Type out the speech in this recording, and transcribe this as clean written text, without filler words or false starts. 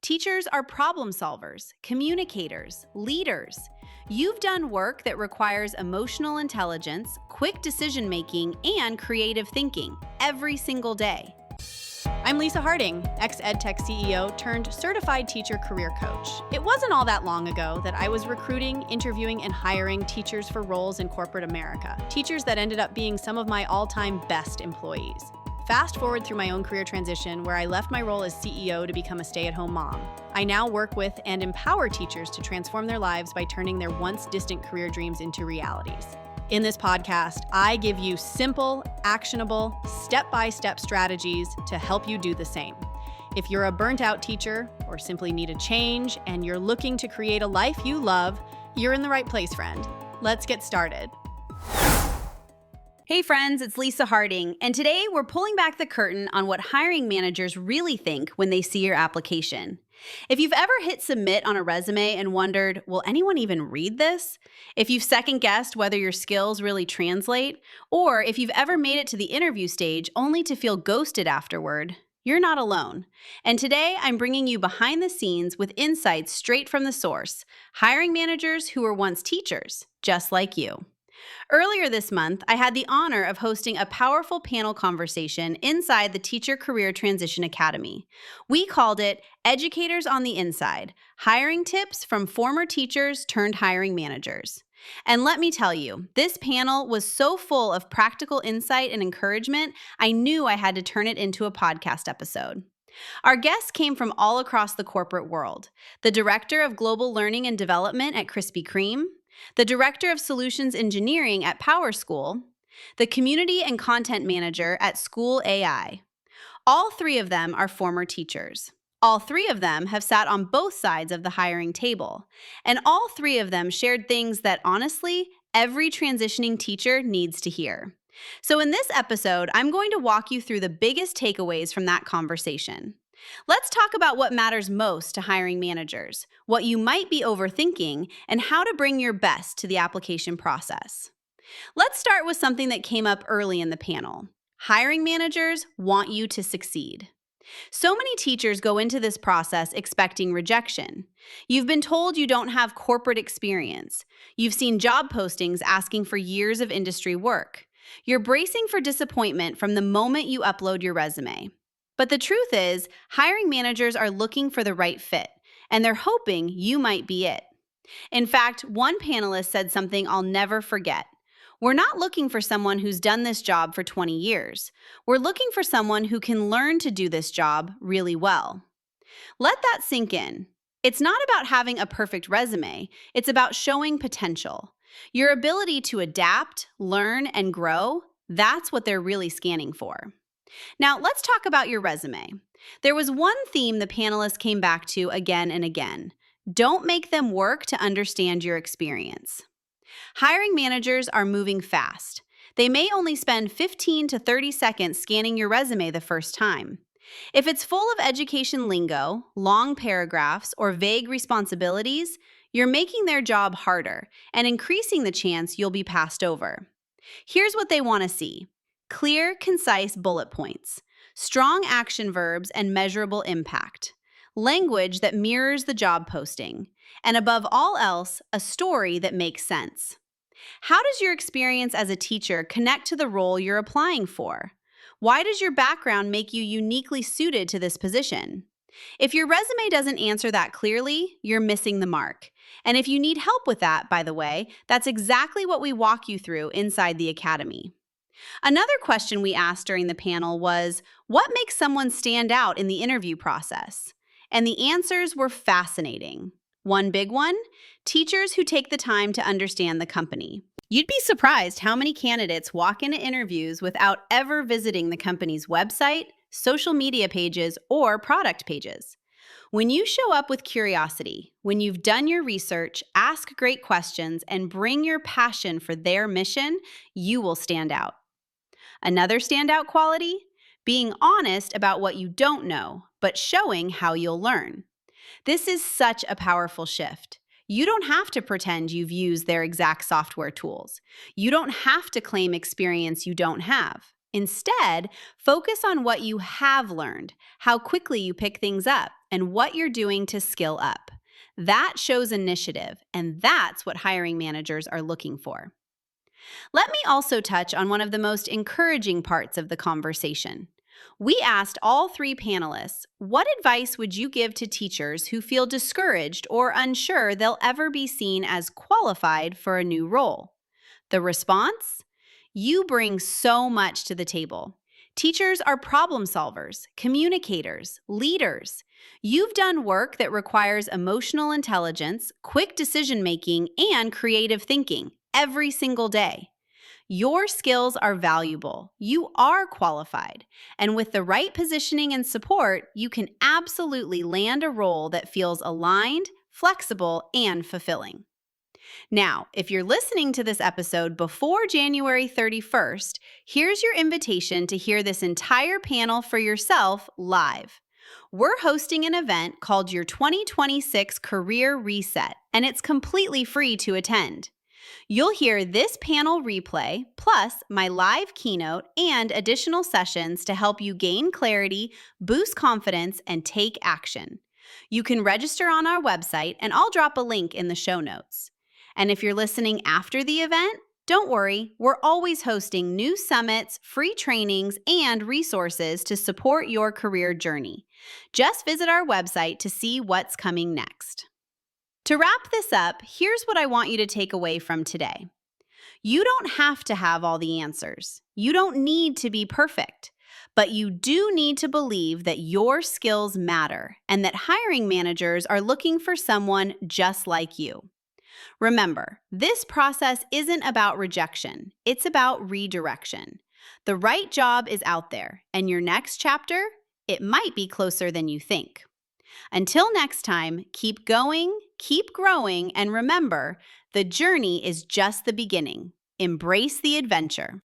Teachers are problem solvers, communicators, leaders. You've done work that requires emotional intelligence, quick decision making, and creative thinking every single day. I'm Lisa Harding, ex-EdTech CEO turned certified teacher career coach. It wasn't all that long ago that I was recruiting, interviewing, and hiring teachers for roles in corporate America. Teachers that ended up being some of my all-time best employees. Fast forward through my own career transition where I left my role as CEO to become a stay-at-home mom. I now work with and empower teachers to transform their lives by turning their once distant career dreams into realities. In this podcast, I give you simple, actionable, step-by-step strategies to help you do the same. If you're a burnt-out teacher or simply need a change and you're looking to create a life you love, you're in the right place, friend. Let's get started. Hey friends, it's Lisa Harding, and today we're pulling back the curtain on what hiring managers really think when they see your application. If you've ever hit submit on a resume and wondered, will anyone even read this? If you've second-guessed whether your skills really translate, or if you've ever made it to the interview stage only to feel ghosted afterward, you're not alone. And today I'm bringing you behind the scenes with insights straight from the source, hiring managers who were once teachers, just like you. Earlier this month, I had the honor of hosting a powerful panel conversation inside the Teacher Career Transition Academy. We called it Educators on the Inside, Hiring Tips from Former Teachers Turned Hiring Managers. And let me tell you, this panel was so full of practical insight and encouragement, I knew I had to turn it into a podcast episode. Our guests came from all across the corporate world. The Director of Global Learning and Development at Krispy Kreme, the Director of Solutions Engineering at PowerSchool, the Community and Content Manager at School AI. All three of them are former teachers. All three of them have sat on both sides of the hiring table. And all three of them shared things that, honestly, every transitioning teacher needs to hear. So in this episode, I'm going to walk you through the biggest takeaways from that conversation. Let's talk about what matters most to hiring managers, what you might be overthinking, and how to bring your best to the application process. Let's start with something that came up early in the panel. Hiring managers want you to succeed. So many teachers go into this process expecting rejection. You've been told you don't have corporate experience. You've seen job postings asking for years of industry work. You're bracing for disappointment from the moment you upload your resume. But the truth is, hiring managers are looking for the right fit, and they're hoping you might be it. In fact, one panelist said something I'll never forget. We're not looking for someone who's done this job for 20 years. We're looking for someone who can learn to do this job really well. Let that sink in. It's not about having a perfect resume. It's about showing potential. Your ability to adapt, learn, and grow, that's what they're really scanning for. Now, let's talk about your resume. There was one theme the panelists came back to again and again. Don't make them work to understand your experience. Hiring managers are moving fast. They may only spend 15 to 30 seconds scanning your resume the first time. If it's full of education lingo, long paragraphs, or vague responsibilities, you're making their job harder and increasing the chance you'll be passed over. Here's what they want to see. Clear, concise bullet points, strong action verbs and measurable impact, language that mirrors the job posting, and above all else, a story that makes sense. How does your experience as a teacher connect to the role you're applying for? Why does your background make you uniquely suited to this position? If your resume doesn't answer that clearly, you're missing the mark. And if you need help with that, by the way, that's exactly what we walk you through inside the Academy. Another question we asked during the panel was, what makes someone stand out in the interview process? And the answers were fascinating. One big one, teachers who take the time to understand the company. You'd be surprised how many candidates walk into interviews without ever visiting the company's website, social media pages, or product pages. When you show up with curiosity, when you've done your research, ask great questions, and bring your passion for their mission, you will stand out. Another standout quality? Being honest about what you don't know, but showing how you'll learn. This is such a powerful shift. You don't have to pretend you've used their exact software tools. You don't have to claim experience you don't have. Instead, focus on what you have learned, how quickly you pick things up, and what you're doing to skill up. That shows initiative, and that's what hiring managers are looking for. Let me also touch on one of the most encouraging parts of the conversation. We asked all three panelists, what advice would you give to teachers who feel discouraged or unsure they'll ever be seen as qualified for a new role? The response? You bring so much to the table. Teachers are problem solvers, communicators, leaders. You've done work that requires emotional intelligence, quick decision making, and creative thinking every single day. Your skills are valuable. You are qualified. And with the right positioning and support, you can absolutely land a role that feels aligned, flexible, and fulfilling. Now, if you're listening to this episode before January 31st, here's your invitation to hear this entire panel for yourself live. We're hosting an event called your 2026 Career Reset, and it's completely free to attend. You'll hear this panel replay, plus my live keynote and additional sessions to help you gain clarity, boost confidence, and take action. You can register on our website, and I'll drop a link in the show notes. And if you're listening after the event, don't worry, we're always hosting new summits, free trainings, and resources to support your career journey. Just visit our website to see what's coming next. To wrap this up, here's what I want you to take away from today. You don't have to have all the answers. You don't need to be perfect. But you do need to believe that your skills matter and that hiring managers are looking for someone just like you. Remember, this process isn't about rejection. It's about redirection. The right job is out there, and your next chapter, it might be closer than you think. Until next time, keep going, keep growing, and remember, the journey is just the beginning. Embrace the adventure.